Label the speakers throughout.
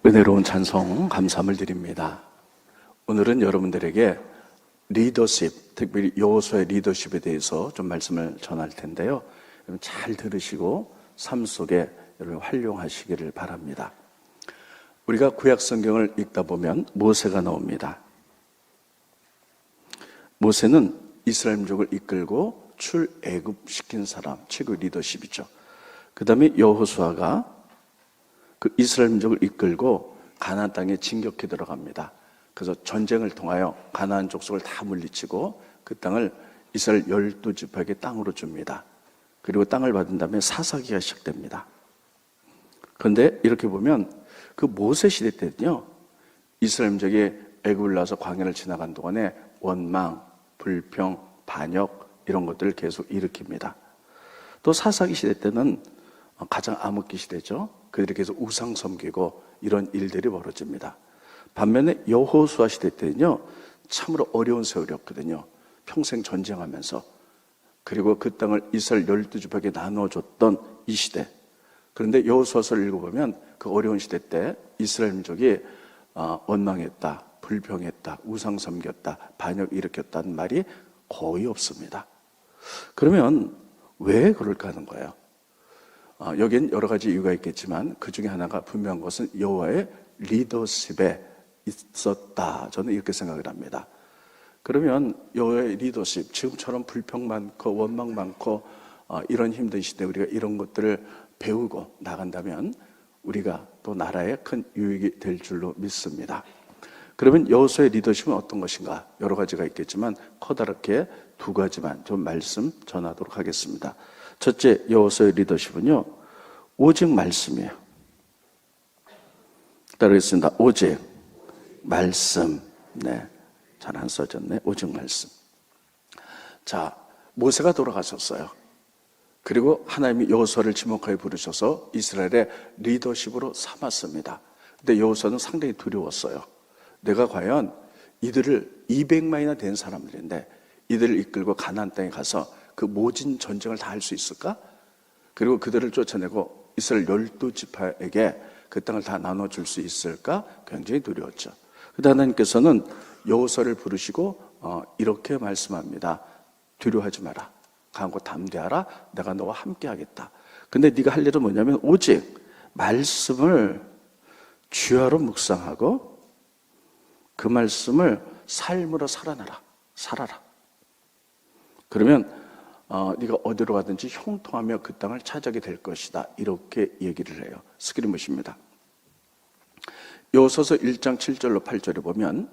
Speaker 1: 은혜로운 찬송 감사함을 드립니다. 오늘은 여러분들에게 리더십, 특별히 여호수아의 리더십에 대해서 좀 말씀을 전할 텐데요. 여러분 잘 들으시고 삶 속에 여러분 활용하시기를 바랍니다. 우리가 구약 성경을 읽다 보면 모세가 나옵니다. 모세는 이스라엘 민족을 이끌고 출애굽시킨 사람, 최고의 리더십이죠. 그 다음에 여호수아가 그 이스라엘 민족을 이끌고 가나안 땅에 진격해 들어갑니다. 그래서 전쟁을 통하여 가나안 족속을 다 물리치고 그 땅을 이스라엘 12지파에게 땅으로 줍니다. 그리고 땅을 받은 다음에 사사기가 시작됩니다. 그런데 이렇게 보면 그 모세 시대 때는요, 이스라엘 민족이 애굽을 나와서 광야를 지나간 동안에 원망, 불평, 반역 이런 것들을 계속 일으킵니다. 또 사사기 시대 때는 가장 암흑기 시대죠. 그들이 계속 우상 섬기고 이런 일들이 벌어집니다. 반면에 여호수아 시대 때는요, 참으로 어려운 세월이었거든요. 평생 전쟁하면서, 그리고 그 땅을 이스라엘 12지파에게 나눠줬던 이 시대. 그런데 여호수아서를 읽어보면 그 어려운 시대 때 이스라엘 민족이 원망했다, 불평했다, 우상 섬겼다, 반역 일으켰다는 말이 거의 없습니다. 그러면 왜 그럴까 하는 거예요. 여기엔 여러 가지 이유가 있겠지만 그 중에 하나가 분명한 것은 여호와의 리더십에 있었다. 저는 이렇게 생각을 합니다. 그러면 여호와의 리더십, 지금처럼 불평 많고 원망 많고 이런 힘든 시대에 우리가 이런 것들을 배우고 나간다면 우리가 또 나라에 큰 유익이 될 줄로 믿습니다. 그러면 여호수아의 리더십은 어떤 것인가? 여러 가지가 있겠지만 커다랗게 두 가지만 좀 말씀 전하도록 하겠습니다. 첫째, 여호수아의 리더십은요, 오직 말씀이에요. 따르겠습니다. 오직 말씀. 네, 잘 안 써졌네. 오직 말씀. 자, 모세가 돌아가셨어요. 그리고 하나님이 여호수아를 지목하여 부르셔서 이스라엘의 리더십으로 삼았습니다. 근데 여호수아는 상당히 두려웠어요. 내가 과연 이들을 200만이나 된 사람들인데 이들을 이끌고 가나안 땅에 가서 그 모진 전쟁을 다 할 수 있을까? 그리고 그들을 쫓아내고 이스라엘 12지파에게 그 땅을 다 나눠줄 수 있을까? 굉장히 두려웠죠. 그런데 하나님께서는 여호수아를 부르시고 이렇게 말씀합니다. 두려워하지 마라. 강하고 담대하라. 내가 너와 함께 하겠다. 근데 네가 할 일은 뭐냐면 오직 말씀을 주야로 묵상하고 그 말씀을 삶으로 살아라. 그러면 네가 어디로 가든지 형통하며 그 땅을 차지하게 될 것이다. 이렇게 얘기를 해요. 스크린 보십니다. 여호수아서 1장 7절로 8절에 보면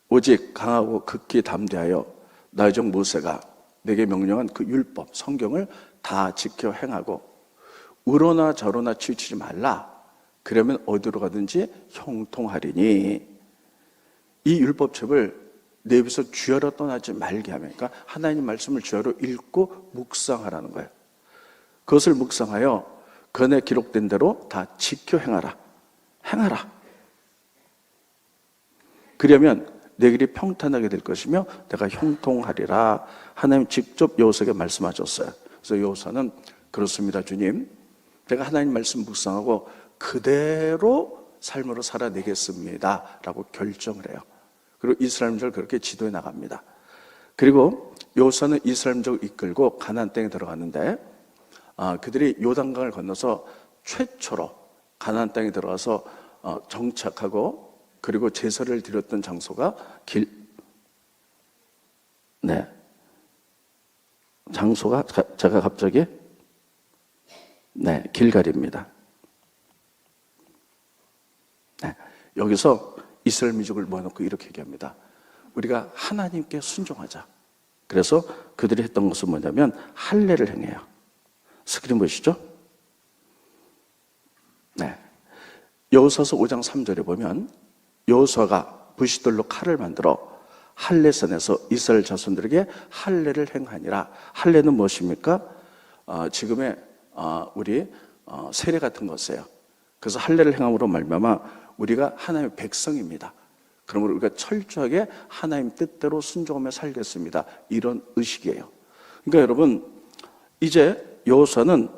Speaker 1: 오직 강하고 극히 담대하여 나의 종 모세가 내게 명령한 그 율법, 성경을 다 지켜 행하고 우로나 저로나 치우치지 말라. 그러면 어디로 가든지 형통하리니. 이 율법책을 내 입에서 주야로 떠나지 말게 하면, 그러니까 하나님 말씀을 주야로 읽고 묵상하라는 거예요. 그것을 묵상하여 그 안에 기록된 대로 다 지켜 행하라. 그러면 내 길이 평탄하게 될 것이며 내가 형통하리라. 하나님 직접 여호수아에게 말씀하셨어요. 그래서 여호수아는 그렇습니다, 주님. 내가 하나님 말씀 묵상하고 그대로 삶으로 살아내겠습니다. 라고 결정을 해요. 그리고 이스라엘 민족을 그렇게 지도해 나갑니다. 그리고 여호수아는 이스라엘 민족을 이끌고 가나안 땅에 들어갔는데 그들이 요단강을 건너서 최초로 가나안 땅에 들어가서 정착하고 그리고 제사를 드렸던 장소가 장소가 제가 갑자기 길갈입니다. 여기서 이스라엘 민족을 모아놓고 이렇게 얘기합니다. 우리가 하나님께 순종하자. 그래서 그들이 했던 것은 뭐냐면 할례를 행해요. 스크린 보시죠. 여호수아서 5장 3절에 보면 여호수아가 부싯돌로 칼을 만들어 할례산에서 이스라엘 자손들에게 할례를 행하니라. 할례는 무엇입니까? 지금의 우리 세례 같은 것이에요. 그래서 할례를 행함으로 말미암아 우리가 하나님의 백성입니다. 그러므로 우리가 철저하게 하나님 뜻대로 순종하며 살겠습니다. 이런 의식이에요. 그러니까 여러분, 이제 여호수아는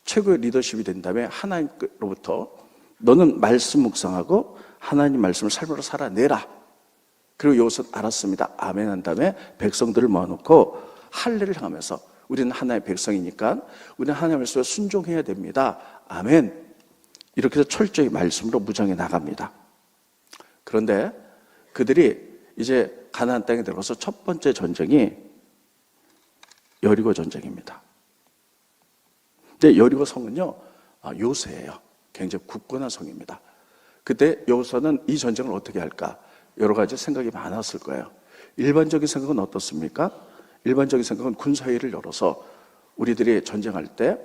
Speaker 1: 최고의 리더십이 된 다음에 하나님로부터 너는 말씀 묵상하고 하나님 말씀을 삶으로 살아내라. 그리고 여호수아는 알았습니다. 아멘 한 다음에 백성들을 모아놓고 할례를 향하면서 우리는 하나님의 백성이니까 우리는 하나님의 말씀에 순종해야 됩니다. 아멘. 이렇게 해서 철저히 말씀으로 무장해 나갑니다. 그런데 그들이 이제 가나안 땅에 들어가서 첫 번째 전쟁이 여리고 전쟁입니다. 근데 여리고 성은요, 요새예요. 굉장히 굳건한 성입니다. 그때 여호수아는 이 전쟁을 어떻게 할까? 여러 가지 생각이 많았을 거예요. 일반적인 생각은 어떻습니까? 일반적인 생각은 군사회의를 열어서 우리들이 전쟁할 때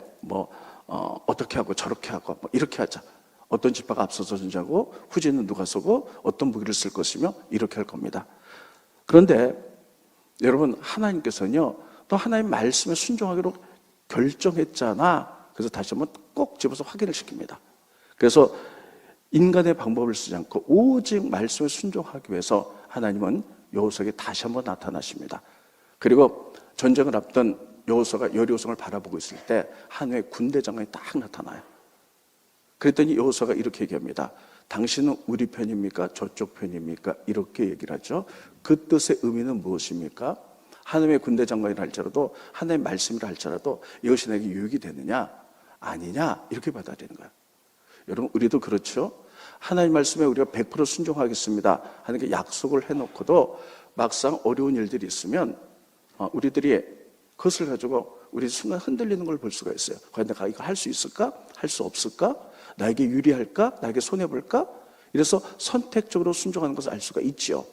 Speaker 1: 어떻게 하고 저렇게 하고 이렇게 하자. 어떤 지파가 앞서서 전쟁하고 후진은 누가 서고 어떤 무기를 쓸 것이며 이렇게 할 겁니다. 그런데 여러분, 하나님께서는요, 너 하나님 말씀에 순종하기로 결정했잖아. 그래서 다시 한번 꼭 집어서 확인을 시킵니다. 그래서 인간의 방법을 쓰지 않고 오직 말씀에 순종하기 위해서 하나님은 여호수아에게 다시 한번 나타나십니다. 그리고 전쟁을 앞둔 여호수아가 여리고성을 바라보고 있을 때 하늘의 군대 장관이 딱 나타나요. 그랬더니 여호수아가 이렇게 얘기합니다. 당신은 우리 편입니까? 저쪽 편입니까? 이렇게 얘기를 하죠. 그 뜻의 의미는 무엇입니까? 하나님의 군대 장관이라 할지라도 하나님의 말씀이라 할지라도 이것이 내게 유익이 되느냐 아니냐 이렇게 받아들이는 거예요. 여러분, 우리도 그렇죠. 하나님 말씀에 우리가 100% 순종하겠습니다 하는 게 약속을 해놓고도 막상 어려운 일들이 있으면 우리들이 그것을 가지고 우리 순간 흔들리는 걸 볼 수가 있어요. 과연 내가 이거 할 수 있을까? 할 수 없을까? 나에게 유리할까? 나에게 손해볼까? 이래서 선택적으로 순종하는 것을 알 수가 있지요.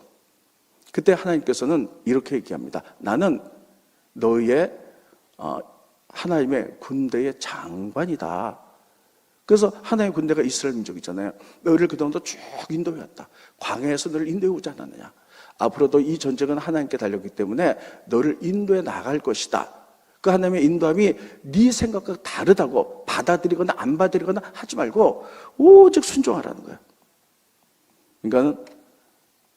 Speaker 1: 그때 하나님께서는 이렇게 얘기합니다. 나는 너희의 하나님의 군대의 장관이다. 그래서 하나님의 군대가 이스라엘 민족이잖아요. 너희를 그동안도 쭉 인도해왔다. 광야에서 너를 인도해 오지 않았느냐. 앞으로도 이 전쟁은 하나님께 달렸기 때문에 너를 인도해 나갈 것이다. 그 하나님의 인도함이 네 생각과 다르다고 받아들이거나 안 받아들이거나 하지 말고 오직 순종하라는 거예요. 그러니까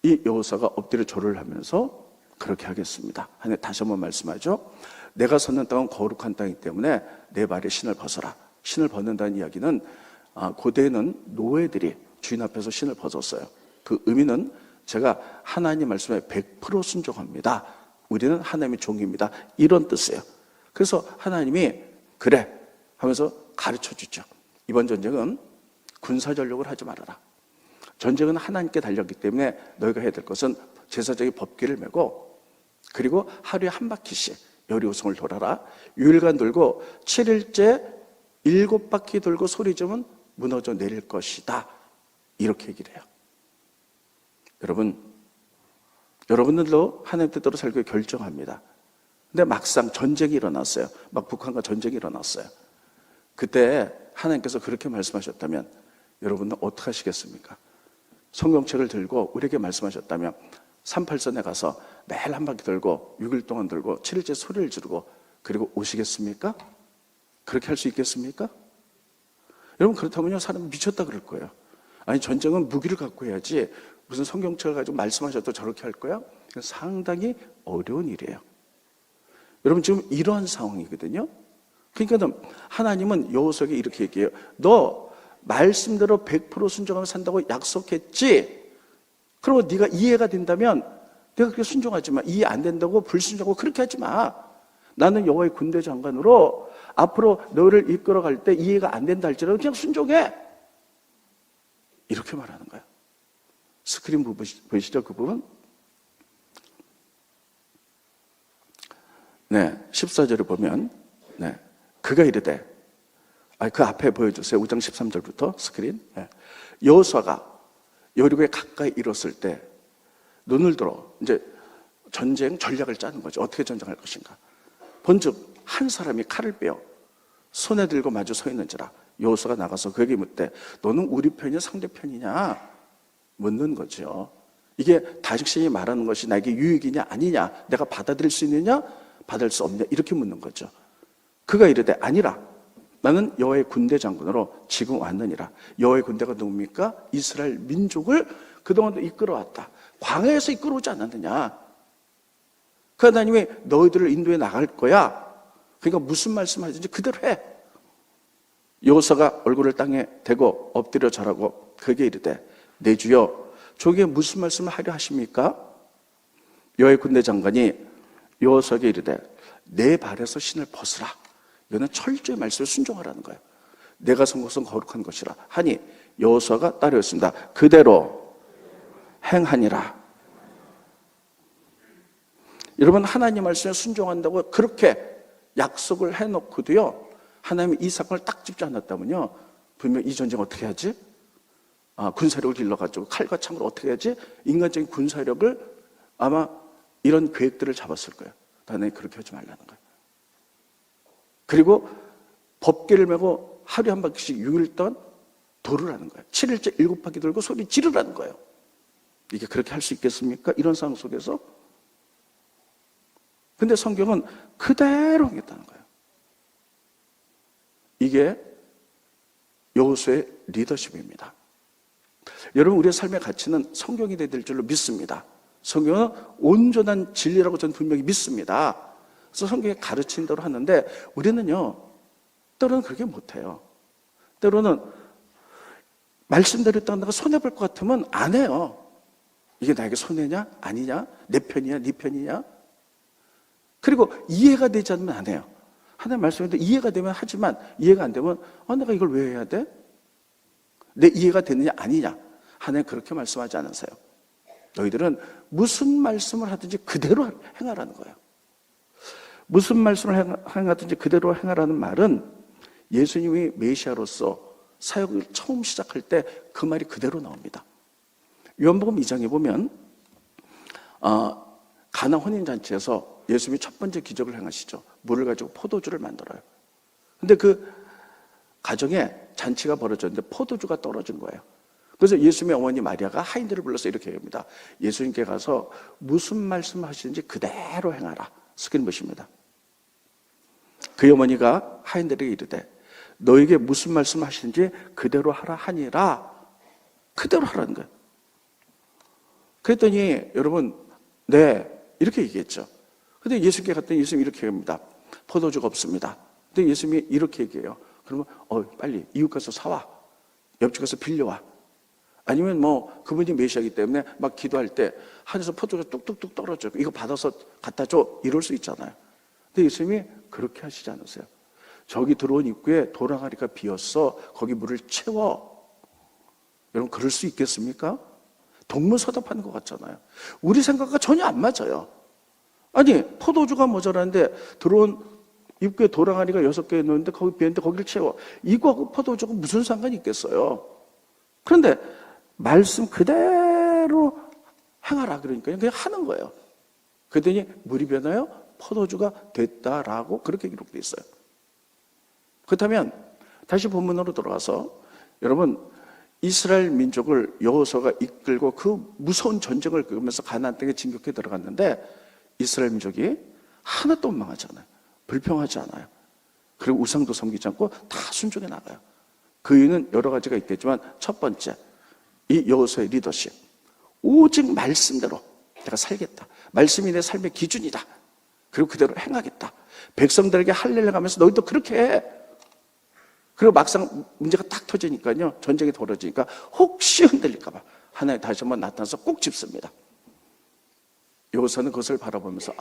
Speaker 1: 이 여호수아가 엎드려 절을 하면서 그렇게 하겠습니다. 하나님 다시 한번 말씀하죠. 내가 섰는 땅은 거룩한 땅이기 때문에 내 발에 신을 벗어라. 신을 벗는다는 이야기는 고대에는 노예들이 주인 앞에서 신을 벗었어요. 그 의미는 제가 하나님 말씀에 100% 순종합니다. 우리는 하나님의 종입니다. 이런 뜻이에요. 그래서 하나님이 그래 하면서 가르쳐 주죠. 이번 전쟁은 군사전력을 하지 말아라. 전쟁은 하나님께 달렸기 때문에 너희가 해야 될 것은 제사장의 법궤를 메고 그리고 하루에 한 바퀴씩 여리고성을 돌아라. 6일간 돌고 7일째 7바퀴 돌고 소리 지르면 무너져 내릴 것이다. 이렇게 얘기를 해요. 여러분들도 하나님 뜻대로 살기로 결정합니다. 근데 막상 전쟁이 일어났어요. 막 북한과 전쟁이 일어났어요. 그때 하나님께서 그렇게 말씀하셨다면 여러분은 어떻게 하시겠습니까? 성경책을 들고 우리에게 말씀하셨다면 38선에 가서 매일 한 바퀴 돌고 6일 동안 돌고 7일째 소리를 지르고 그리고 오시겠습니까? 그렇게 할 수 있겠습니까? 여러분, 그렇다면요, 사람은 미쳤다 그럴 거예요. 아니, 전쟁은 무기를 갖고 해야지 무슨 성경책을 가지고 말씀하셔도 저렇게 할 거야? 이건 상당히 어려운 일이에요. 여러분, 지금 이러한 상황이거든요. 그러니까 하나님은 여호수아에게 이렇게 얘기해요. 너 말씀대로 100% 순종하며 산다고 약속했지? 그리고 네가 이해가 된다면 내가 그렇게 순종하지 마. 이해 안 된다고 불순종하고 그렇게 하지 마. 나는 여호와의 군대 장관으로 앞으로 너를 이끌어갈 때 이해가 안 된다 할지라도 그냥 순종해. 이렇게 말하는 거예요. 스크린 보이시죠? 그 부분? 네, 14절을 보면 그가 이르되 그 앞에 보여주세요. 5장 13절부터 스크린. 여호수아가 여리고에 가까이 이뤘을 때 눈을 들어 이제 전쟁 전략을 짜는 거죠. 어떻게 전쟁할 것인가. 본즉 한 사람이 칼을 빼어 손에 들고 마주 서 있는지라. 여호수아가 나가서 그에게 묻되 너는 우리 편이냐 상대편이냐 묻는 거죠. 이게 다윗이 말하는 것이 나에게 유익이냐 아니냐, 내가 받아들일 수 있느냐 받을 수 없느냐 이렇게 묻는 거죠. 그가 이르되 아니라 나는 여호와의 군대 장군으로 지금 왔느니라. 여호와의 군대가 누굽니까? 이스라엘 민족을 그동안도 이끌어왔다. 광야에서 이끌어오지 않았느냐. 그 하나님이 너희들을 인도해 나갈 거야. 그러니까 무슨 말씀하든지 그대로 해. 여호수아가 얼굴을 땅에 대고 엎드려 절하고 그에게 이르되 내 주여 저에게 무슨 말씀을 하려 하십니까? 여호와의 군대 장관이 여호수아에게 이르되 내 발에서 신을 벗으라. 이거는 철저히 말씀을 순종하라는 거예요. 내가 선 것은 거룩한 것이라 하니 여호수아가 따르었습니다. 그대로 행하니라. 여러분, 하나님 말씀에 순종한다고 그렇게 약속을 해놓고도요, 하나님이 이 사건을 딱 짚지 않았다면요, 분명 이 전쟁 어떻게 하지? 군사력을 길러가지고 칼과 창으로 어떻게 하지? 인간적인 군사력을 아마 이런 계획들을 잡았을 거예요. 하나님 그렇게 하지 말라는 거예요. 그리고 법궤를 메고 하루에 한 바퀴씩 6일 동안 돌으라는 거예요. 7일째 7바퀴 돌고 소리 지르라는 거예요. 이게 그렇게 할 수 있겠습니까? 이런 상황 속에서. 근데 성경은 그대로 하겠다는 거예요. 이게 여호수아의 리더십입니다. 여러분, 우리의 삶의 가치는 성경이 될 줄로 믿습니다. 성경은 온전한 진리라고 저는 분명히 믿습니다. 그래서 성경이 가르친 대로 하는데 우리는요, 때로는 그렇게 못해요. 때로는 말씀대로 했다가 손해볼 것 같으면 안 해요. 이게 나에게 손해냐? 아니냐? 내 편이냐? 네 편이냐? 그리고 이해가 되지 않으면 안 해요. 하나님 말씀인데 이해가 되면 하지만 이해가 안 되면 내가 이걸 왜 해야 돼? 내 이해가 되느냐 아니냐? 하나님 그렇게 말씀하지 않으세요. 너희들은 무슨 말씀을 하든지 그대로 행하라는 거예요. 무슨 말씀을 행하든지 그대로 행하라는 말은 예수님이 메시아로서 사역을 처음 시작할 때 그 말이 그대로 나옵니다. 요한복음 2장에 보면 가나 혼인잔치에서 예수님이 첫 번째 기적을 행하시죠. 물을 가지고 포도주를 만들어요. 근데 그 가정에 잔치가 벌어졌는데 포도주가 떨어진 거예요. 그래서 예수님의 어머니 마리아가 하인들을 불러서 이렇게 얘기합니다. 예수님께 가서 무슨 말씀을 하시는지 그대로 행하라. 스크린 보십니다. 그 어머니가 하인들에게 이르되 너에게 무슨 말씀을 하시는지 그대로 하라 하니라. 그대로 하라는 거예요. 그랬더니 여러분, 네, 이렇게 얘기했죠. 근데 예수님께 갔더니 예수님이 이렇게 얘기합니다. 포도주가 없습니다. 근데 예수님이 이렇게 얘기해요. 그러면 빨리 이웃 가서 사와. 옆집 가서 빌려와. 아니면 그분이 메시아이기 때문에 막 기도할 때 하늘에서 포도주가 뚝뚝뚝 떨어져요. 이거 받아서 갖다 줘. 이럴 수 있잖아요. 근데 예수님이 그렇게 하시지 않으세요. 저기 들어온 입구에 도랑아리가 비었어. 거기 물을 채워. 여러분, 그럴 수 있겠습니까? 동문서답하는 것 같잖아요. 우리 생각과 전혀 안 맞아요. 아니, 포도주가 모자라는데 들어온 입구에 도랑아리가 6개 있는데 거기 비었는데 거기를 채워. 이거하고 포도주가 무슨 상관이 있겠어요? 그런데 말씀 그대로 행하라 그러니까 그냥 하는 거예요. 그랬더니 물이 변하여 포도주가 됐다라고 그렇게 기록되어 있어요. 그렇다면 다시 본문으로 돌아와서 여러분, 이스라엘 민족을 여호수아가 이끌고 그 무서운 전쟁을 겪으면서 가나안 땅에 진격해 들어갔는데 이스라엘 민족이 하나도 원망하지 않아요. 불평하지 않아요. 그리고 우상도 섬기지 않고 다 순종해 나가요. 그 이유는 여러 가지가 있겠지만 첫 번째, 이 여호수아의 리더십. 오직 말씀대로 내가 살겠다. 말씀이 내 삶의 기준이다. 그리고 그대로 행하겠다. 백성들에게 할례를 하면서 너희도 그렇게 해. 그리고 막상 문제가 딱 터지니까요, 전쟁이 벌어지니까 혹시 흔들릴까봐 하나님 다시 한번 나타나서 꼭 짚습니다. 여호수아는 그것을 바라보면서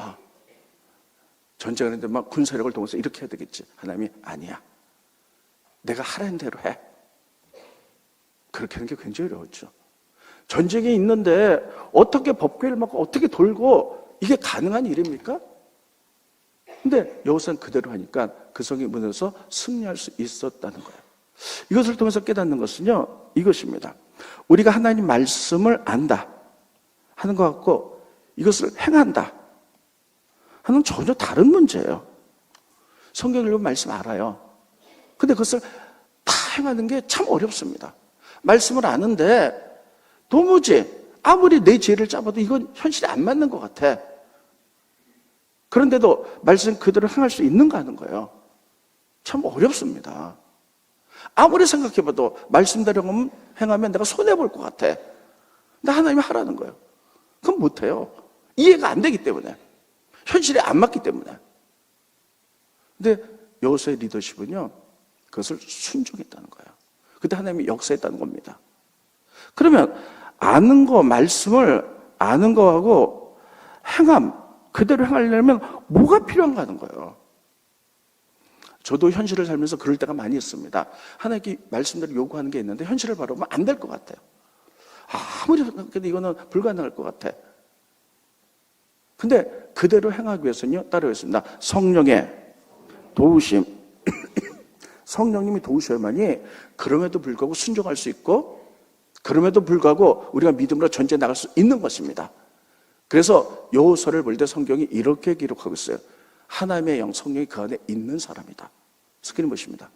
Speaker 1: 전쟁을 했는데 막 군사력을 동원해서 이렇게 해야 되겠지. 하나님이 아니야. 내가 하라는 대로 해. 그렇게 하는 게 굉장히 어려웠죠. 전쟁이 있는데 어떻게 법궤를 막고 어떻게 돌고 이게 가능한 일입니까? 근데 여호수아는 그대로 하니까 그 성이 무너져서 승리할 수 있었다는 거예요. 이것을 통해서 깨닫는 것은요, 이것입니다. 우리가 하나님 말씀을 안다 하는 것 같고 이것을 행한다 하는 전혀 다른 문제예요. 성경을 읽으면 말씀 알아요. 근데 그것을 다 행하는 게 참 어렵습니다. 말씀을 아는데 도무지 아무리 내 지혜를 짜봐도 이건 현실에 안 맞는 것 같아. 그런데도 말씀 그대로 행할 수 있는가 하는 거예요. 참 어렵습니다. 아무리 생각해봐도 말씀대로 행하면 내가 손해볼 것 같아. 근데 하나님이 하라는 거예요. 그건 못해요. 이해가 안 되기 때문에. 현실에 안 맞기 때문에. 근데 여호수아의 리더십은요, 그것을 순종했다는 거예요. 그때 하나님이 역사했다는 겁니다. 그러면 아는 거, 말씀을 아는 거하고 행함, 그대로 행하려면 뭐가 필요한가 하는 거예요. 저도 현실을 살면서 그럴 때가 많이 있습니다. 하나님께 말씀대로 요구하는 게 있는데 현실을 바라보면 안 될 것 같아요. 아무리 생각해도 이거는 불가능할 것 같아. 근데 그대로 행하기 위해서는요, 따르겠습니다. 성령의 도우심. 성령님이 도우셔야만이 그럼에도 불구하고 순종할 수 있고, 그럼에도 불구하고 우리가 믿음으로 전제해 나갈 수 있는 것입니다. 그래서 여호수아를 볼 때 성경이 이렇게 기록하고 있어요. 하나님의 영, 성령이 그 안에 있는 사람이다. 스크린 보십니다.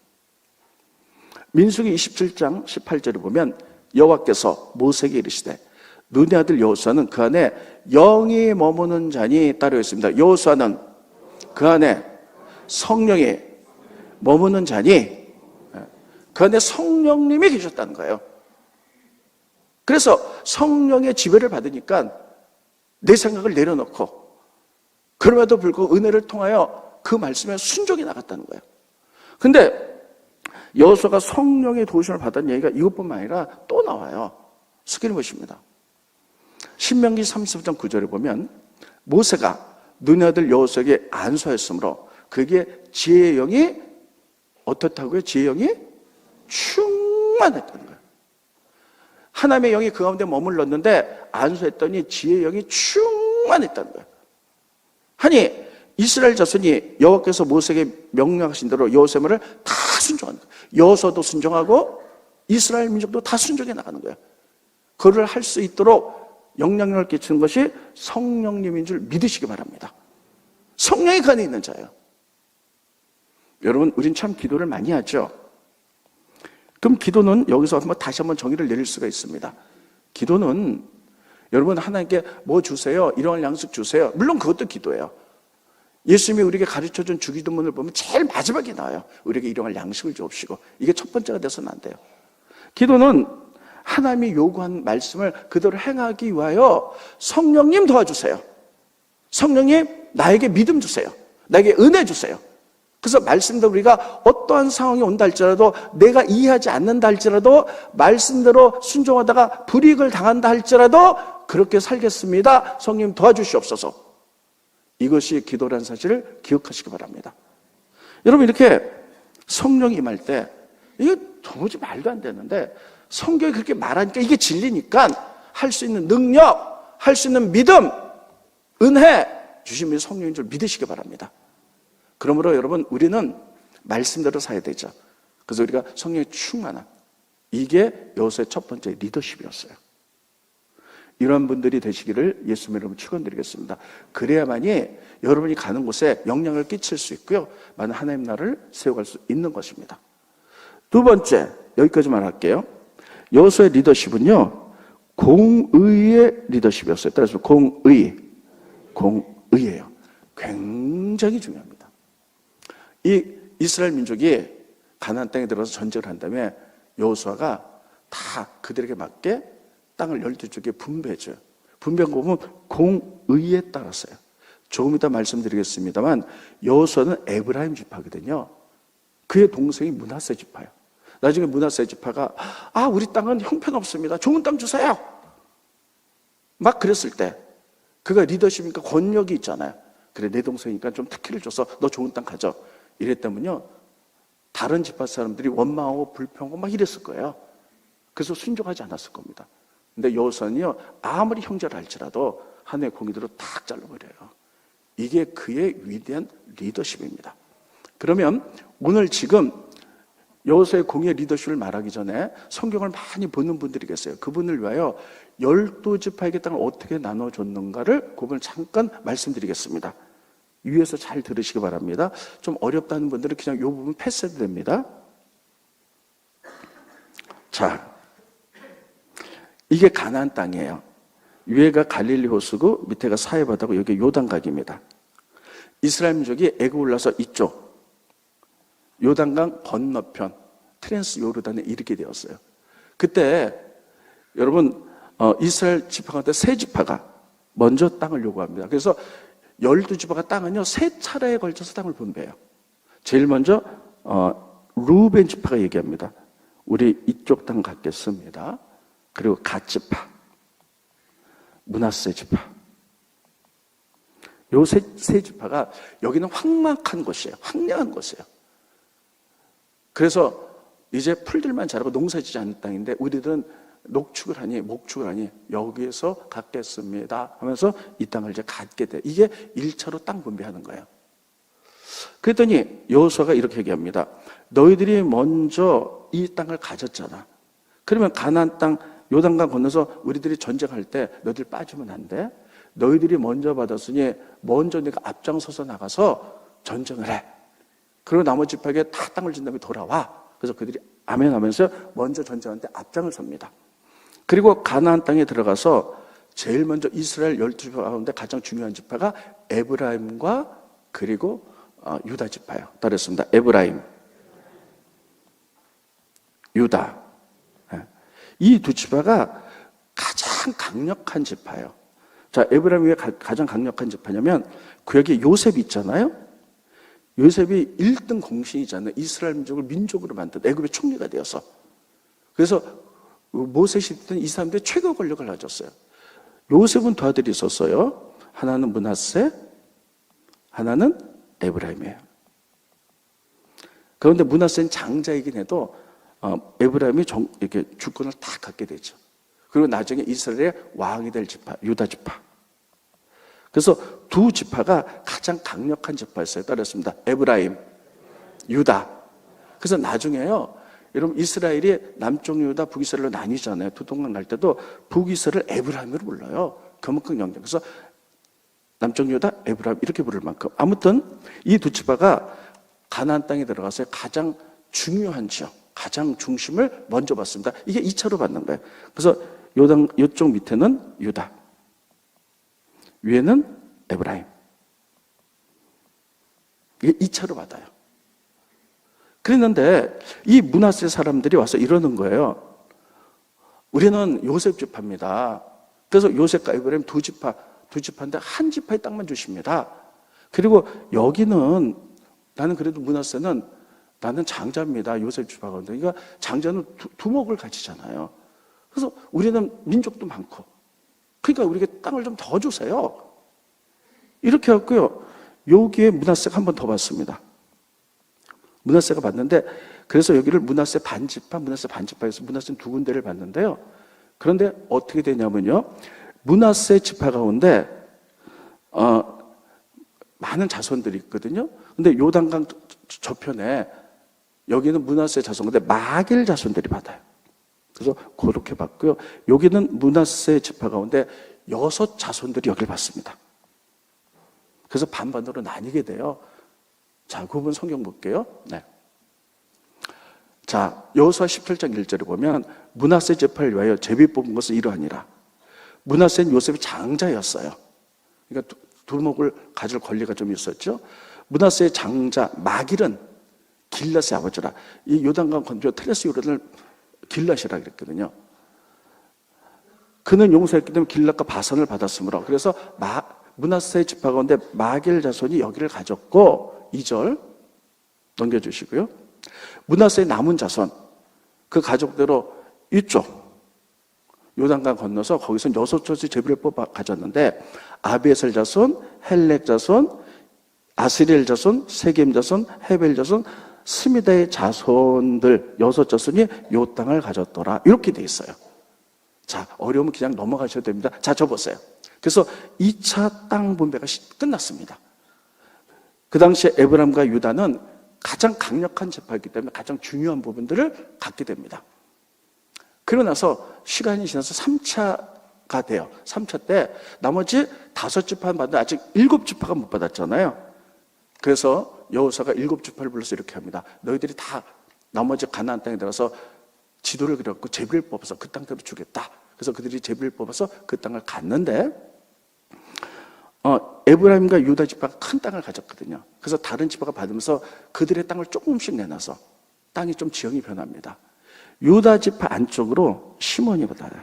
Speaker 1: 민수기 27장 18절에 보면 여호와께서 모세에게 이르시되 눈의 아들 여호수아는 그 안에 영이 머무는 자니 따르고 있습니다. 여호수아는 그 안에 성령이 머무는 자니, 그 안에 성령님이 계셨다는 거예요. 그래서 성령의 지배를 받으니까 내 생각을 내려놓고 그럼에도 불구하고 은혜를 통하여 그 말씀에 순종이 나갔다는 거예요. 근데 여호수아가 성령의 도우심을 받았던 얘기가 이것뿐만 아니라 또 나와요. 스크린 보십니다. 신명기 33장 9절에 보면 모세가 눈의 아들 여호수아에게 안수하였으므로 그에게 지혜의 영이 어떻다고요? 지혜의 영이 충만했다는 거예요. 하나님의 영이 그 가운데 머물렀는데 안수했더니 지혜의 영이 충만했다는 거예요. 아니, 이스라엘 자손이 여호와께서 모세에게 명령하신 대로 여호수아를 다 순종하는 거예요. 여호수아도 순종하고 이스라엘 민족도 다 순종해 나가는 거예요. 그걸 할 수 있도록 영향력을 끼치는 것이 성령님인 줄 믿으시기 바랍니다. 성령이 그 안에 있는 자예요. 여러분, 우린 참 기도를 많이 하죠. 그럼 기도는 여기서 다시 한번 정의를 내릴 수가 있습니다. 기도는 여러분, 하나님께 뭐 주세요, 일용할 양식 주세요, 물론 그것도 기도예요. 예수님이 우리에게 가르쳐준 주기도문을 보면 제일 마지막에 나와요. 우리에게 일용할 양식을 주옵시고. 이게 첫 번째가 돼서는 안 돼요. 기도는 하나님이 요구한 말씀을 그대로 행하기 위하여 성령님 도와주세요. 성령님 나에게 믿음 주세요. 나에게 은혜 주세요. 그래서 말씀대로 우리가 어떠한 상황이 온다 할지라도, 내가 이해하지 않는다 할지라도, 말씀대로 순종하다가 불이익을 당한다 할지라도 그렇게 살겠습니다. 성령님 도와주시옵소서. 이것이 기도라는 사실을 기억하시기 바랍니다. 여러분, 이렇게 성령이 임할 때 이게 도무지 말도 안 되는데 성경이 그렇게 말하니까 이게 진리니까 할 수 있는 능력, 할 수 있는 믿음, 은혜 주신 분이 성령인 줄 믿으시기 바랍니다. 그러므로 여러분, 우리는 말씀대로 살아야 되죠. 그래서 우리가 성령의 충만함, 이게 여호수아의 첫 번째 리더십이었어요. 이런 분들이 되시기를 예수님 이름으로 축원드리겠습니다. 그래야만이 여러분이 가는 곳에 영향을 끼칠 수 있고요, 많은 하나님 나라를 세워갈 수 있는 것입니다. 두 번째, 여기까지만 할게요. 여호수아의 리더십은요, 공의의 리더십이었어요. 따라서 공의예요. 굉장히 중요합니다. 이 이스라엘 민족이 가나안 땅에 들어가서 전쟁을 한 다음에 여호수아가 다 그들에게 맞게 땅을 12쪽에 분배해줘요. 분배한 거 보면 공의에 따랐어요. 조금 이따 말씀드리겠습니다만 여호수아는 에브라임 지파거든요. 그의 동생이 므낫세 지파예요. 나중에 므낫세 지파가 우리 땅은 형편없습니다, 좋은 땅 주세요, 막 그랬을 때 그가 리더십이니까 권력이 있잖아요. 그래, 내 동생이니까 좀 특혜를 줘서 너 좋은 땅 가져, 이랬다면요 다른 지파 사람들이 원망하고 불평하고 막 이랬을 거예요. 그래서 순종하지 않았을 겁니다. 근데 여호수아는요, 아무리 형제를 할지라도 하나님의 공의대로 탁 잘라버려요. 이게 그의 위대한 리더십입니다. 그러면 오늘 지금 여호수아의 공의의 리더십을 말하기 전에 성경을 많이 보는 분들이 계세요. 그분을 위하여 12지파에게 땅을 어떻게 나눠줬는가를 그 부분을 잠깐 말씀드리겠습니다. 위에서 잘 들으시기 바랍니다. 좀 어렵다는 분들은 그냥 이 부분 패스해도 됩니다. 자, 이게 가나안 땅이에요. 위에가 갈릴리 호수고 밑에가 사해바다고 여기 요단강입니다. 이스라엘 민족이 애굽 올라서 이쪽 요단강 건너편 트랜스 요르단에 이르게 되었어요. 그때 여러분 이스라엘 지파 가운데 세 지파가 먼저 땅을 요구합니다. 그래서 12지파가 땅은요 3차례에 걸쳐서 땅을 분배해요. 제일 먼저 루벤 지파가 얘기합니다. 우리 이쪽 땅 갖겠습니다. 그리고 갓 지파, 므낫세 지파. 요 세 지파가 여기는 황막한 곳이에요. 황량한 곳이에요. 그래서 이제 풀들만 자라고 농사지지 않는 땅인데 우리들은 목축을 하니 여기에서 갖겠습니다 하면서 이 땅을 이제 갖게 돼. 이게 1차로 땅 분배하는 거예요. 그랬더니 여호수아가 이렇게 얘기합니다. 너희들이 먼저 이 땅을 가졌잖아. 그러면 가나안 땅 요단강 건너서 우리들이 전쟁할 때 너희들 빠지면 안 돼. 너희들이 먼저 받았으니 먼저 내가 앞장서서 나가서 전쟁을 해. 그리고 나머지 지파에게 다 땅을 준 다음에 돌아와. 그래서 그들이 아멘 하면서 먼저 전쟁하는데 앞장을 섭니다. 그리고 가나안 땅에 들어가서 제일 먼저 이스라엘 12지파 가운데 가장 중요한 지파가 에브라임과 그리고 유다 지파예요. 따르겠습니다. 에브라임, 유다. 이 두 지파가 가장 강력한 지파예요. 자, 에브라임이 왜 가장 강력한 지파냐면 구약에 요셉이 있잖아요. 요셉이 1등 공신이잖아요. 이스라엘 민족을 민족으로 만든 애굽의 총리가 되어서. 그래서 모세시 때는 이 사람들이 최고 권력을 가졌어요. 요셉은 두 아들이 있었어요. 하나는 므낫세, 하나는 에브라임이에요. 그런데 므낫세는 장자이긴 해도 에브라임이 이렇게 주권을 다 갖게 되죠. 그리고 나중에 이스라엘의 왕이 될 지파, 유다 지파. 그래서 두 지파가 가장 강력한 지파였어요. 따랐습니다. 에브라임, 유다. 그래서 나중에요, 여러분 이스라엘이 남쪽 유다, 북이스라엘로 나뉘잖아요. 두동강 날 때도 북이스라엘 에브라임으로 불러요. 그만큼 영장. 그래서 남쪽 유다, 에브라임 이렇게 부를 만큼. 아무튼 이 두 지파가 가나안 땅에 들어가서 가장 중요한 지역, 가장 중심을 먼저 받습니다. 이게 2차로 받는 거예요. 그래서 이쪽 밑에는 유다, 위에는 에브라임. 이게 2차로 받아요. 그랬는데 이 므낫세 사람들이 와서 이러는 거예요. 우리는 요셉 지파입니다. 그래서 요셉과 에브라임 두 지파인데 한 지파의 땅만 주십니다. 그리고 여기는 나는 그래도 므낫세는 나는 장자입니다. 요셉 지파가. 그러니까 장자는 두목을 가지잖아요. 그래서 우리는 민족도 많고 그러니까 우리에게 땅을 좀 더 주세요. 이렇게 했고요. 여기에 므낫세가 한 번 더 받습니다. 므낫세가 받는데 그래서 여기를 므낫세 반지파, 므낫세 반지파에서 므낫세는 두 군데를 받는데요. 그런데 어떻게 되냐면요. 므낫세 지파 가운데 많은 자손들이 있거든요. 근데 요단강 저편에 여기는 므낫세 자손, 근데 마길 자손들이 받아요. 그래서 그렇게 받고요. 여기는 므낫세 지파 가운데 6 자손들이 여기를 받습니다. 그래서 반반으로 나뉘게 돼요. 자, 그 부분 성경 볼게요. 네. 자, 여호수아 17장 1절에 보면 므낫세 지파를 위하여 제비 뽑은 것은 이러하니라. 므낫세는 요셉의 장자였어요. 그러니까 두목을 가질 권리가 좀 있었죠. 므낫세의 장자 마길은 길랏의 아버지라. 이 요단강 건조 테레스 요단을 길랏이라 그랬거든요. 그는 용서했기 때문에 길랏과 바산을 받았으므로. 그래서 므낫세 지파 가운데 마길 자손이 여기를 가졌고 2절 넘겨주시고요. 므낫세의 남은 자손 그 가족대로 이쪽 요단강 건너서 거기서 6족의 제비를 뽑아 가졌는데 아비에셀 자손, 헬렉 자손, 아스리엘 자손, 세겜 자손, 헤벨 자손, 스미다의 자손들 6 자손이 요 땅을 가졌더라. 이렇게 돼 있어요. 자, 어려우면 그냥 넘어가셔도 됩니다. 자, 저 보세요. 그래서 2차 땅 분배가 끝났습니다. 그 당시에 에브람과 유다는 가장 강력한 지파이기 때문에 가장 중요한 부분들을 갖게 됩니다. 그러고 나서 시간이 지나서 3차가 돼요. 3차 때 나머지 5지파는 받는데 아직 7지파가 못 받았잖아요. 그래서 여호수아가 7지파를 불러서 이렇게 합니다. 너희들이 다 나머지 가나안 땅에 들어가서 지도를 그렸고 제비를 뽑아서 그 땅대로 주겠다. 그래서 그들이 제비를 뽑아서 그 땅을 갔는데 에브라임과 유다 지파가 큰 땅을 가졌거든요. 그래서 다른 지파가 받으면서 그들의 땅을 조금씩 내놔서 땅이 좀 지형이 변합니다. 유다 지파 안쪽으로 시몬이 받아요.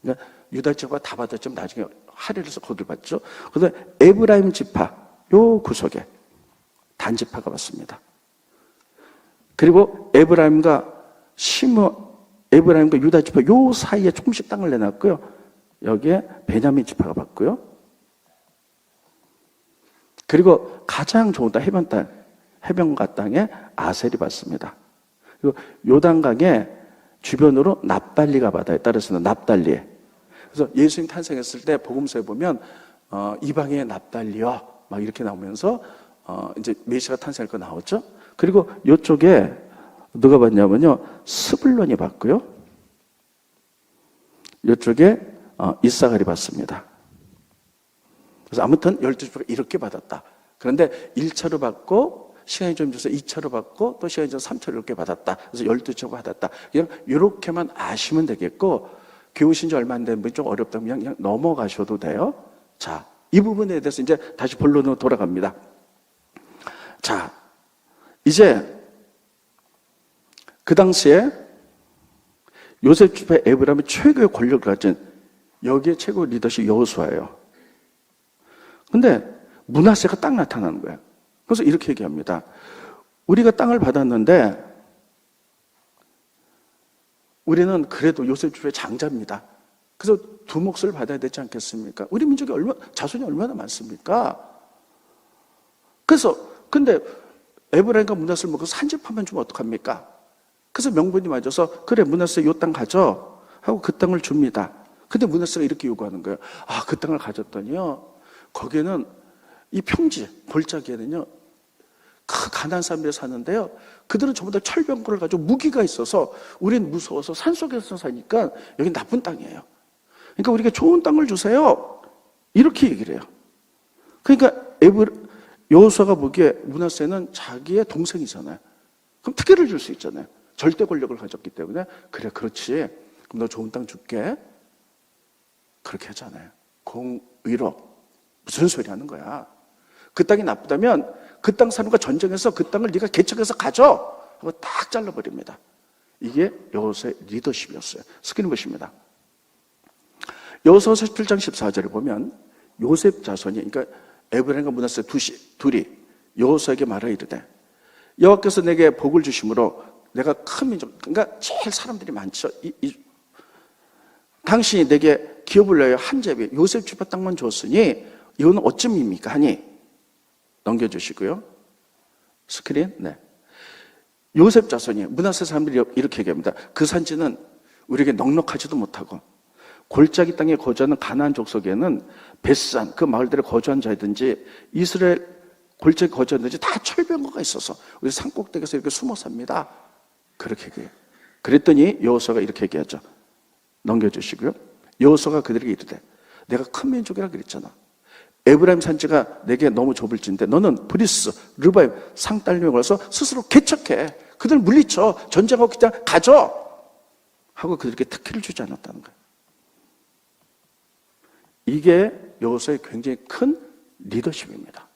Speaker 1: 그러니까 유다 지파가 다 받았지만 나중에 할애를 해서 거길 받죠. 그런데 에브라임 지파 요 구석에 단 지파가 받습니다. 그리고 에브라임과 유다 지파 요 사이에 조금씩 땅을 내놨고요. 여기에 베냐민 지파가 받고요. 그리고 가장 좋은 땅, 해변가 땅에 아셀이 받습니다. 그리고 요단강의 주변으로 납달리가 받아요. 따라서는 납달리에. 그래서 예수님 탄생했을 때 복음서에 보면 이방의 납달리여 막 이렇게 나오면서 이제 메시아가 탄생할 거 나오죠. 그리고 이쪽에 누가 받냐면요, 스불론이 받고요. 이쪽에 이사갈이 받습니다. 그래서 아무튼 12지파가 이렇게 받았다. 그런데 1차로 받고 시간이 좀 있어서 2차로 받고 또 시간이 좀 3차로 이렇게 받았다. 그래서 12지파가 받았다. 그냥 이렇게만 아시면 되겠고, 교회 오신 지 얼마 안 된 분이 좀 어렵다면 그냥 넘어가셔도 돼요. 자, 이 부분에 대해서 이제 다시 본론으로 돌아갑니다. 자, 이제 그 당시에 요셉 지파 에브라임이 최고의 권력을 가진 여기에 최고 리더십 여호수아예요. 근데 므낫세가 딱 나타나는 거예요. 그래서 이렇게 얘기합니다. 우리가 땅을 받았는데 우리는 그래도 요셉 지파의 장자입니다. 그래서 두 몫을 받아야 되지 않겠습니까? 우리 민족이 자손이 얼마나 많습니까? 그래서 근데 에브라임과 므낫세를 먹고 산집하면 좀 어떡합니까? 그래서 명분이 맞아서 그래 므낫세 요 땅 가져 하고 그 땅을 줍니다. 근데 므낫세가 이렇게 요구하는 거예요. 아, 그 땅을 가졌더니요, 거기에는 이 평지 골짜기에는요 가난한 사람들이 사는데요, 그들은 전부 다 철병거를 가지고 무기가 있어서 우리는 무서워서 산속에서 사니까 여기 나쁜 땅이에요. 그러니까 우리가 좋은 땅을 주세요, 이렇게 얘기를 해요. 그러니까 여호수아가 보기에 므낫세는 자기의 동생이잖아요. 그럼 특혜를 줄 수 있잖아요. 절대 권력을 가졌기 때문에. 그래, 그렇지, 그럼 너 좋은 땅 줄게, 그렇게 하잖아요. 공의로. 무슨 소리 하는 거야. 그 땅이 나쁘다면 그 땅 사람과 전쟁해서 그 땅을 네가 개척해서 가져 하고 딱 잘라버립니다. 이게 여호수아의 리더십이었어요. 스크린 보십니다. 여호수아 17장 14절에 보면 요셉 자손이, 그러니까 에브라임과 므낫세 둘이 여호수아에게 말하 이르되 여호와께서 내게 복을 주심으로 내가 큰 민족, 그러니까 제일 사람들이 많죠. 당신이 내게 기업을 내어 한 제비 요셉 지파 땅만 줬으니 이거는 어쯤입니까 하니, 넘겨주시고요. 스크린. 네. 요셉 자손이, 므낫세 사람들이 이렇게 얘기합니다. 그 산지는 우리에게 넉넉하지도 못하고 골짜기 땅에 거주하는 가나안 족속에는 벳산 그 마을들에 거주한 자이든지 이스라엘 골짜기 거주하든지 다 철병거가 있어서 우리 산꼭대기에서 이렇게 숨어 삽니다. 그렇게 얘기해요. 그랬더니 여호수아가 이렇게 얘기하죠. 넘겨주시고요. 여호수아가 그들에게 이르되 내가 큰 민족이라 그랬잖아. 에브라임 산지가 내게 너무 좁을진데 너는 브리스, 르바임, 상딸림에 걸어서 스스로 개척해. 그들 물리쳐. 전쟁하고 그냥 가져 하고 그들에게 특혜를 주지 않았다는 거예요. 이게 여호수아의 굉장히 큰 리더십입니다.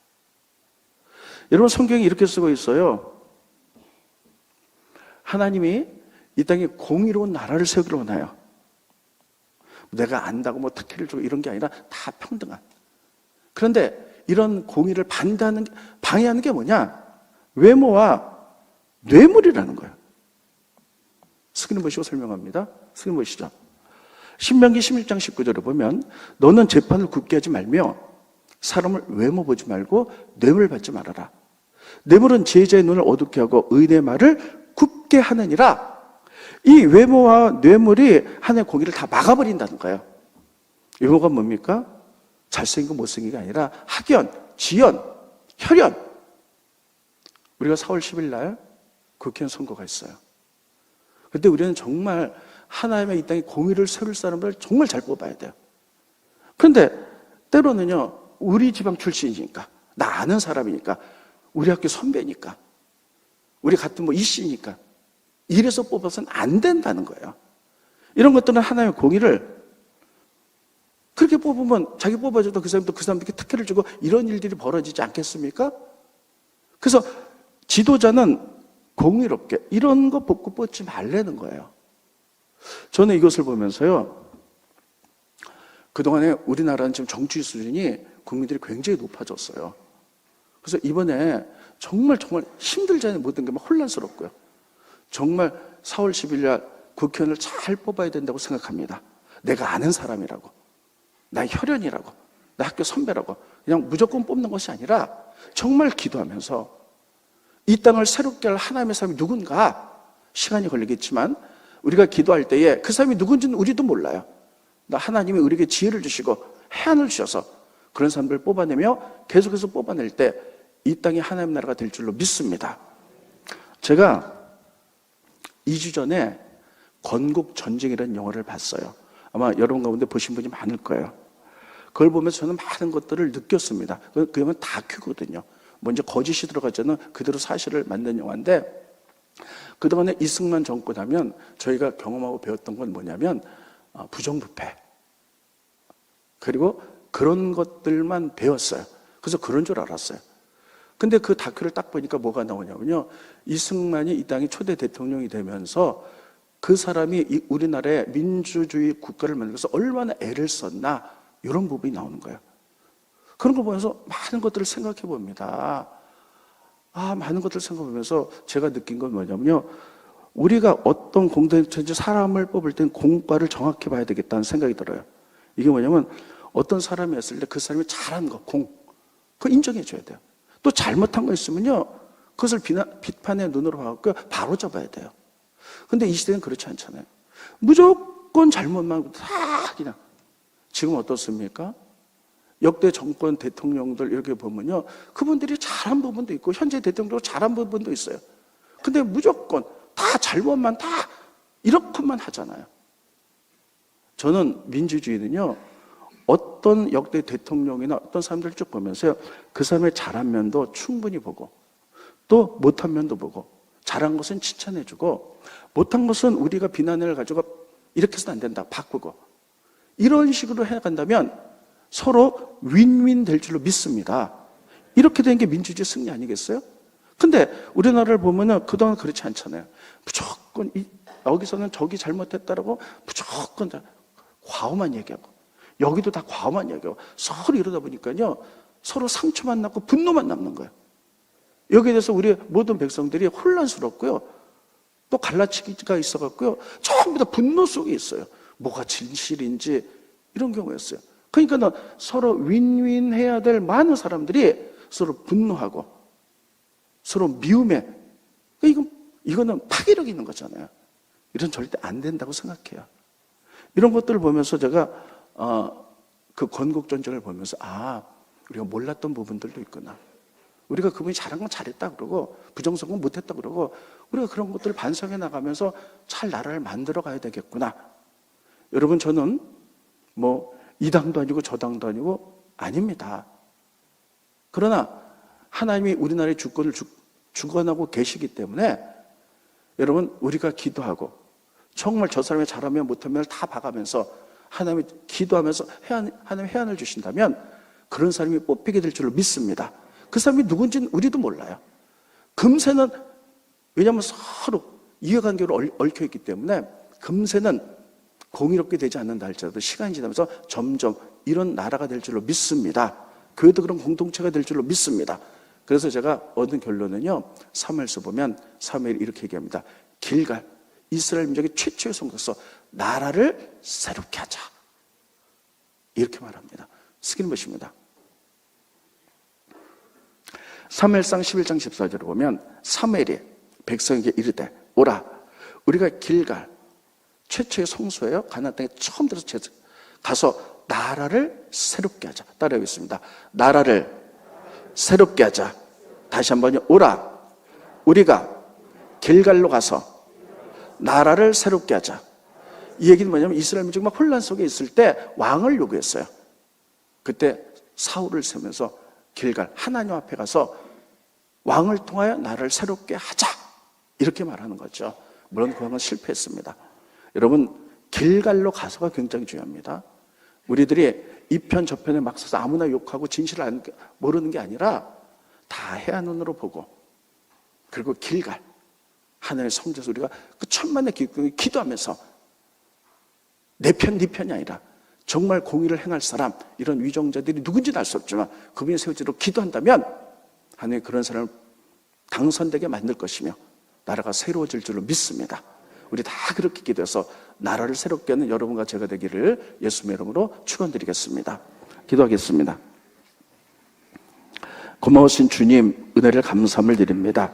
Speaker 1: 여러분, 성경이 이렇게 쓰고 있어요. 하나님이 이 땅에 공의로운 나라를 세우기를 원해요. 내가 안다고 뭐 특혜를 주고 이런 게 아니라 다 평등한. 그런데 이런 공의를 방해하는 게 뭐냐? 외모와 뇌물이라는 거예요. 스크린 보시고 설명합니다. 스크린 보시죠. 신명기 16장 19절을 보면 너는 재판을 굽게 하지 말며 사람을 외모 보지 말고 뇌물 받지 말아라. 뇌물은 제자의 눈을 어둡게 하고 의인의 말을 굽게 하느니라. 이 외모와 뇌물이 하나님의 공의를 다 막아버린다는 거예요. 외모가 뭡니까? 잘생기고 못생기가 아니라 학연, 지연, 혈연. 우리가 4월 10일 날 국회의원 선거가 있어요. 그때 우리는 정말 하나님의 이 땅에 공의를 세울 사람을 정말 잘 뽑아야 돼요. 그런데 때로는요, 우리 지방 출신이니까, 나 아는 사람이니까, 우리 학교 선배니까, 우리 같은 뭐 이씨니까 이래서 뽑아서는 안 된다는 거예요. 이런 것들은 하나님의 공의를 그렇게 뽑으면 자기 뽑아줘도 그 사람들께 특혜를 주고 이런 일들이 벌어지지 않겠습니까? 그래서 지도자는 공의롭게 이런 거 뽑고 뽑지 말라는 거예요. 저는 이것을 보면서요, 그동안에 우리나라는 지금 정치 수준이 국민들이 굉장히 높아졌어요. 그래서 이번에 정말 힘들잖아요. 모든 게 막 혼란스럽고요. 정말 4월 10일 날 국회의원을 잘 뽑아야 된다고 생각합니다. 내가 아는 사람이라고, 나의 혈연이라고, 나 학교 선배라고 그냥 무조건 뽑는 것이 아니라 정말 기도하면서 이 땅을 새롭게 할 하나님의 사람이 누군가, 시간이 걸리겠지만 우리가 기도할 때에 그 사람이 누군지는 우리도 몰라요. 하나님이 우리에게 지혜를 주시고 해안을 주셔서 그런 사람들을 뽑아내며 계속해서 뽑아낼 때 이 땅이 하나님 나라가 될 줄로 믿습니다. 제가 2주 전에 건국전쟁이라는 영화를 봤어요. 아마 여러분 가운데 보신 분이 많을 거예요. 그걸 보면서 저는 많은 것들을 느꼈습니다. 그 영화는 다큐거든요. 먼저 거짓이 들어가지 않은 그대로 사실을 만든 영화인데, 그동안에 이승만 정권 하면 저희가 경험하고 배웠던 건 뭐냐면 부정부패, 그리고 그런 것들만 배웠어요. 그래서 그런 줄 알았어요. 근데 그 다큐를 딱 보니까 뭐가 나오냐면요, 이승만이 이 땅의 초대 대통령이 되면서 그 사람이 우리나라의 민주주의 국가를 만들어서 얼마나 애를 썼나, 이런 부분이 나오는 거예요. 그런 걸 보면서 많은 것들을 생각해 봅니다. 많은 것들을 생각해 보면서 제가 느낀 건 뭐냐면요, 우리가 어떤 공동체인지 사람을 뽑을 땐 공과를 정확히 봐야 되겠다는 생각이 들어요. 이게 뭐냐면 어떤 사람이 했을 때 그 사람이 잘한 거, 그거 인정해 줘야 돼요. 또 잘못한 거 있으면요, 그것을 비판의 눈으로 봐서 바로 잡아야 돼요. 근데 이 시대는 그렇지 않잖아요. 무조건 잘못만 다 그냥. 지금 어떻습니까? 역대 정권 대통령들 이렇게 보면요, 그분들이 잘한 부분도 있고 현재 대통령도 잘한 부분도 있어요. 근데 무조건 다 잘못만 다 이렇게만 하잖아요. 저는 민주주의는요, 어떤 역대 대통령이나 어떤 사람들 쭉 보면서요, 그 사람의 잘한 면도 충분히 보고, 또 못한 면도 보고, 잘한 것은 칭찬해주고, 못한 것은 우리가 비난을 가지고 이렇게 해서는 안 된다, 바꾸고, 이런 식으로 해간다면 서로 윈윈 될 줄로 믿습니다. 이렇게 된 게 민주주의 승리 아니겠어요? 근데 우리나라를 보면은 그동안 그렇지 않잖아요. 무조건 여기서는 저기 잘못했다라고 무조건 과오만 얘기하고, 여기도 다 과오만 얘기하고, 서로 이러다 보니까요, 서로 상처만 남고 분노만 남는 거예요. 여기에 대해서 우리 모든 백성들이 혼란스럽고요, 또 갈라치기가 있어갖고요, 전부 다 분노 속에 있어요. 뭐가 진실인지 이런 경우였어요. 그러니까 서로 윈윈 해야 될 많은 사람들이 서로 분노하고 서로 미움에, 이거는 파괴력 있는 거잖아요. 이런 절대 안 된다고 생각해요. 이런 것들을 보면서 제가 그 건국전쟁을 보면서 우리가 몰랐던 부분들도 있구나. 우리가 그분이 잘한 건 잘했다 그러고 부정선거 못했다 그러고, 우리가 그런 것들을 반성해 나가면서 잘 나라를 만들어 가야 되겠구나. 여러분, 저는 이 당도 아니고 저 당도 아니고 아닙니다. 그러나 하나님이 우리나라의 주권을 주관하고 계시기 때문에 여러분, 우리가 기도하고 정말 저 사람이 잘하면 못하면 다 봐가면서 하나님이 기도하면서 하나님 해안을 주신다면 그런 사람이 뽑히게 될 줄로 믿습니다. 그 사람이 누군지는 우리도 몰라요. 금세는, 왜냐하면 서로 이해관계로 얽혀있기 때문에 금세는 공의롭게 되지 않는다 할지라도 시간이 지나면서 점점 이런 나라가 될 줄로 믿습니다. 교회도 그런 공동체가 될 줄로 믿습니다. 그래서 제가 얻은 결론은요, 사무엘서 보면 사무엘이 이렇게 얘기합니다. 길갈, 이스라엘 민족의 최초의 성도로서 나라를 새롭게 하자, 이렇게 말합니다. 스크린 보십니다. 사무엘상 11장 14절을 보면 사무엘이 백성에게 이르되, 오라, 우리가 길갈, 최초의 성소예요. 가나안 땅에 처음 들어서 가서 나라를 새롭게 하자. 따라하겠습니다. 나라를 새롭게 하자. 다시 한번요. 오라, 우리가 길갈로 가서 나라를 새롭게 하자. 이 얘기는 뭐냐면 이스라엘 민족이 막 혼란 속에 있을 때 왕을 요구했어요. 그때 사울을 세우면서 길갈, 하나님 앞에 가서 왕을 통하여 나라를 새롭게 하자, 이렇게 말하는 거죠. 물론 그 왕은 실패했습니다. 여러분, 길갈로 가서가 굉장히 중요합니다. 우리들이 이편 저편에 막 서서 아무나 욕하고 진실을 모르는 게 아니라 다 해안 눈으로 보고, 그리고 길갈, 하나님의 성전에서 우리가 그 천만의 기도하면서 내 편, 네 편이 아니라 정말 공의를 행할 사람, 이런 위정자들이 누군지는 알 수 없지만 그분이 세워지도록 기도한다면 하나님이 그런 사람을 당선되게 만들 것이며, 나라가 새로워질 줄로 믿습니다. 우리 다 그렇게 기도해서 나라를 새롭게 하는 여러분과 제가 되기를 예수님의 이름으로 축원드리겠습니다. 기도하겠습니다. 고마우신 주님, 은혜를 감사함을 드립니다.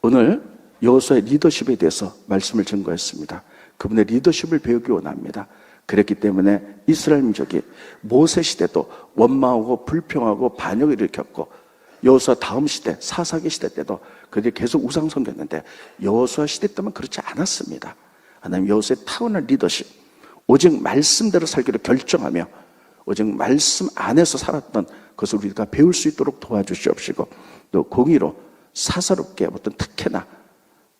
Speaker 1: 오늘 여호수아의 리더십에 대해서 말씀을 증거했습니다. 그분의 리더십을 배우기 원합니다. 그랬기 때문에 이스라엘 민족이 모세 시대도 원망하고 불평하고 반역을 일으켰고, 여호수아 다음 시대 사사기 시대 때도 그들이 계속 우상 섬겼는데 여호수아 시대 때만 그렇지 않았습니다. 하나님 여호수아의 타고난 리더십, 오직 말씀대로 살기로 결정하며 오직 말씀 안에서 살았던 그것을 우리가 배울 수 있도록 도와주시옵시고, 또 공의로 사사롭게 어떤 특혜나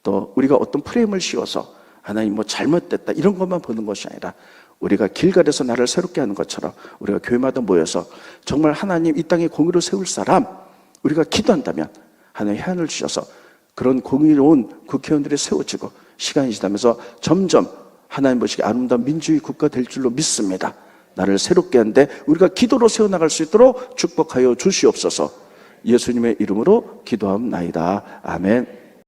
Speaker 1: 또 우리가 어떤 프레임을 씌워서 하나님 뭐 잘못됐다 이런 것만 보는 것이 아니라 우리가 길갈에서 나를 새롭게 하는 것처럼 우리가 교회마다 모여서 정말 하나님 이 땅에 공의로 세울 사람 우리가 기도한다면 하나님 해안을 주셔서 그런 공의로운 국회의원들이 세워지고 시간이 지나면서 점점 하나님 보시기에 아름다운 민주주의 국가 될 줄로 믿습니다. 나를 새롭게 하는데 우리가 기도로 세워나갈 수 있도록 축복하여 주시옵소서. 예수님의 이름으로 기도하옵나이다. 아멘.